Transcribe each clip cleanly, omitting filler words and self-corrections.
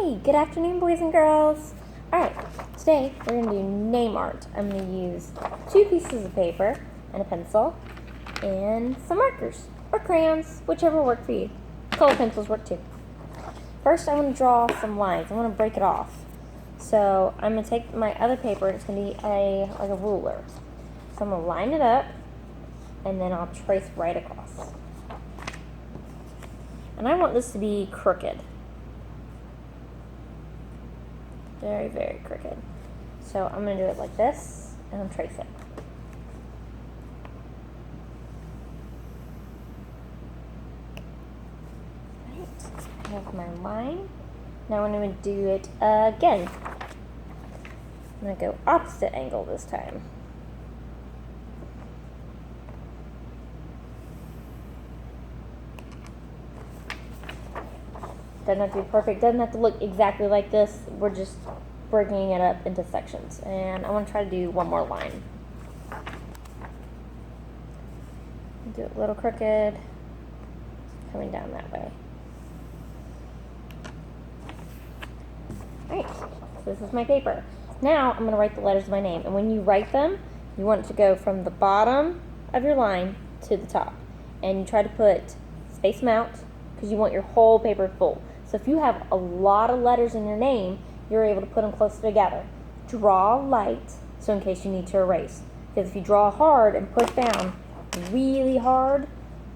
Hi, good afternoon, boys and girls. Alright, today we're going to do name art. I'm going to use 2 pieces of paper and a pencil and some markers or crayons, whichever work for you. Color pencils work too. First, I want to draw some lines. I want to break it off. So I'm going to take my other paper and it's going to be like a ruler. So I'm going to line it up and then I'll trace right across. And I want this to be crooked. Very, very crooked. So I'm going to do it like this, and I'll trace it. Right, I have my line. Now I'm going to do it again. I'm going to go opposite angle this time. Doesn't have to be perfect, doesn't have to look exactly like this. We're just breaking it up into sections. And I want to try to do one more line. Do it a little crooked, coming down that way. Alright, so this is my paper. Now I'm going to write the letters of my name. And when you write them, you want it to go from the bottom of your line to the top. And you try to space them out because you want your whole paper full. So if you have a lot of letters in your name, you're able to put them closer together. Draw light, so in case you need to erase. Because if you draw hard and push down really hard,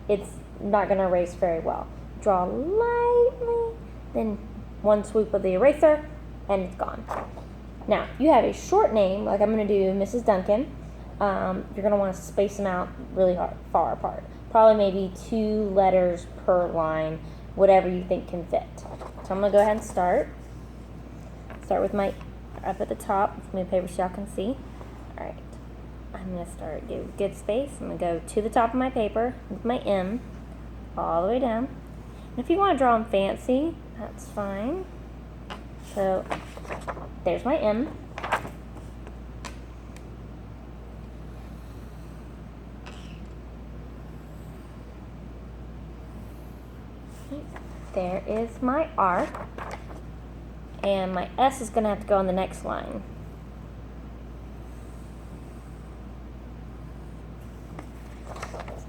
it's not going to erase very well. Draw lightly, then one swoop of the eraser, and it's gone. Now, if you have a short name, like I'm going to do Mrs. Duncan, you're going to want to space them out really far apart. Probably maybe 2 letters per line, whatever you think can fit. So I'm going to go ahead and start. Start with my, up at the top, with my paper so y'all can see. Alright, I'm going to start, do good space. I'm going to go to the top of my paper with my M, all the way down. And if you want to draw them fancy, that's fine. So, there's my M. There is my R, and my S is going to have to go on the next line.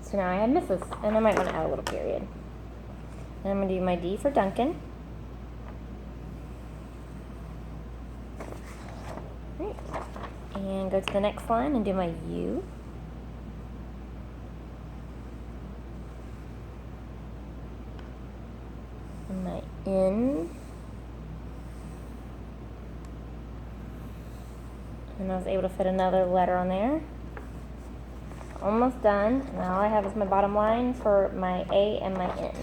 So now I have Mrs., and I might want to add a little period. And I'm going to do my D for Duncan. Right. And go to the next line and do my U. My N, and I was able to fit another letter on there. Almost done. Now all I have is my bottom line for my A and my N.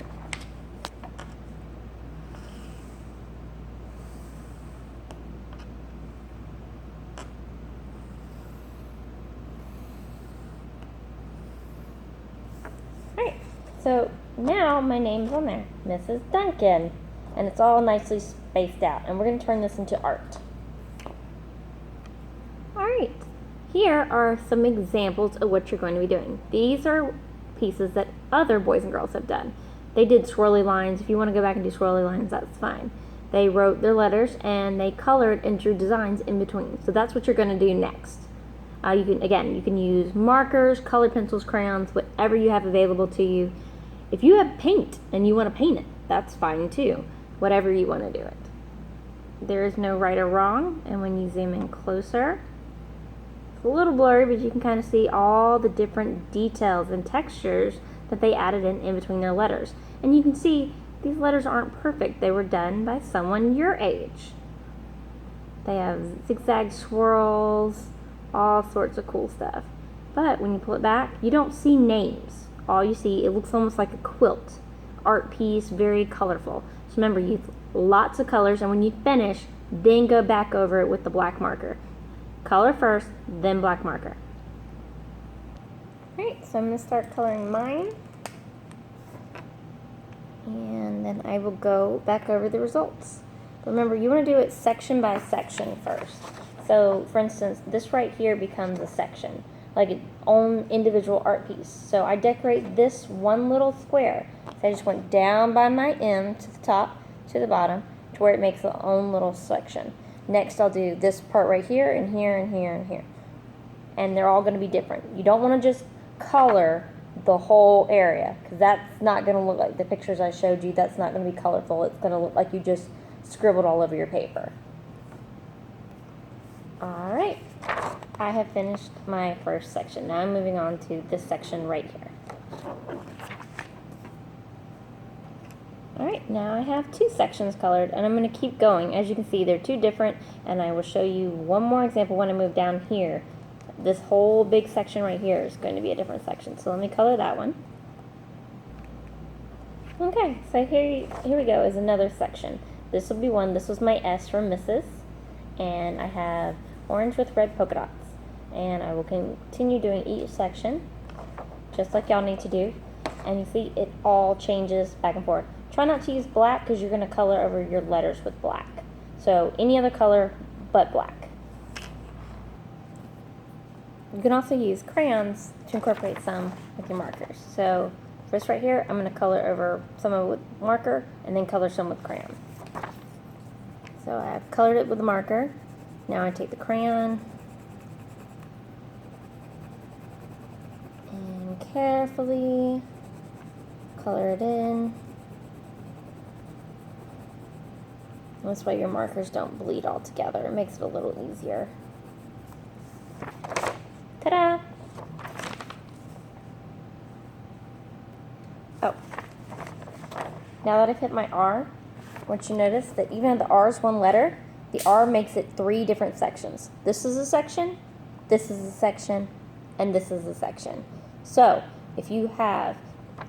Alright, so now my name's on there, Mrs. Duncan, and it's all nicely spaced out, and we're going to turn this into art. Alright, here are some examples of what you're going to be doing. These are pieces that other boys and girls have done. They did swirly lines. If you want to go back and do swirly lines, that's fine. They wrote their letters and they colored and drew designs in between. So that's what you're going to do next. You can use markers, colored pencils, crayons, whatever you have available to you. If you have paint and you want to paint it, that's fine too. Whatever you want to do it. There is no right or wrong, and when you zoom in closer, it's a little blurry, but you can kind of see all the different details and textures that they added in between their letters. And you can see these letters aren't perfect. They were done by someone your age. They have zigzag swirls, all sorts of cool stuff. But when you pull it back, you don't see names. All you see, it looks almost like a quilt. Art piece, very colorful. So remember, use lots of colors, and when you finish, then go back over it with the black marker. Color first, then black marker. Alright, so I'm going to start coloring mine. And then I will go back over the results. Remember, you want to do it section by section first. So, for instance, this right here becomes a section, like its own individual art piece. So I decorate this one little square. So I just went down by my M to the top, to the bottom, to where it makes its own little section. Next, I'll do this part right here and here and here and here. And they're all going to be different. You don't want to just color the whole area, because that's not going to look like the pictures I showed you. That's not going to be colorful. It's going to look like you just scribbled all over your paper. Alright, I have finished my first section. Now I'm moving on to this section right here. Alright, now I have two sections colored, and I'm going to keep going. As you can see, they're two different, and I will show you one more example when I move down here. This whole big section right here is going to be a different section, so let me color that one. Okay, so here we go is another section. This will be one. This was my S for Mrs., and I have orange with red polka dots. And I will continue doing each section, just like y'all need to do. And you see it all changes back and forth. Try not to use black because you're going to color over your letters with black. So any other color but black. You can also use crayons to incorporate some with your markers. So first right here, I'm going to color over some of it with marker and then color some with crayon. So I've colored it with the marker. Now I take the crayon and carefully color it in. This way your markers don't bleed all together. It makes it a little easier. Ta-da! Oh. Now that I've hit my R, I want you to notice that even though the R is one letter, the R makes it three different sections. This is a section, this is a section, and this is a section. So, if you have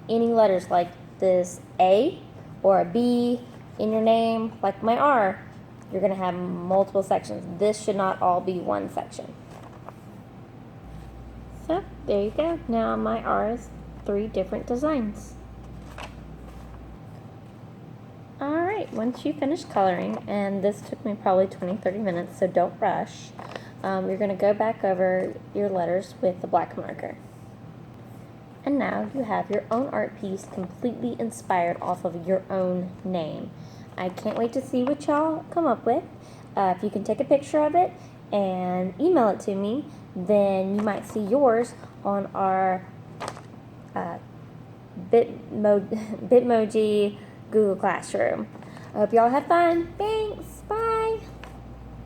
any letters like this A or a B in your name, like my R, you're going to have multiple sections. This should not all be one section. So, there you go. Now my R is three different designs. Alright, once you finish coloring, and this took me probably 20-30 minutes, so don't rush, you're going to go back over your letters with the black marker. And now you have your own art piece completely inspired off of your own name. I can't wait to see what y'all come up with. If you can take a picture of it and email it to me, then you might see yours on our Bitmoji Google Classroom. I hope y'all have fun. Thanks. Bye.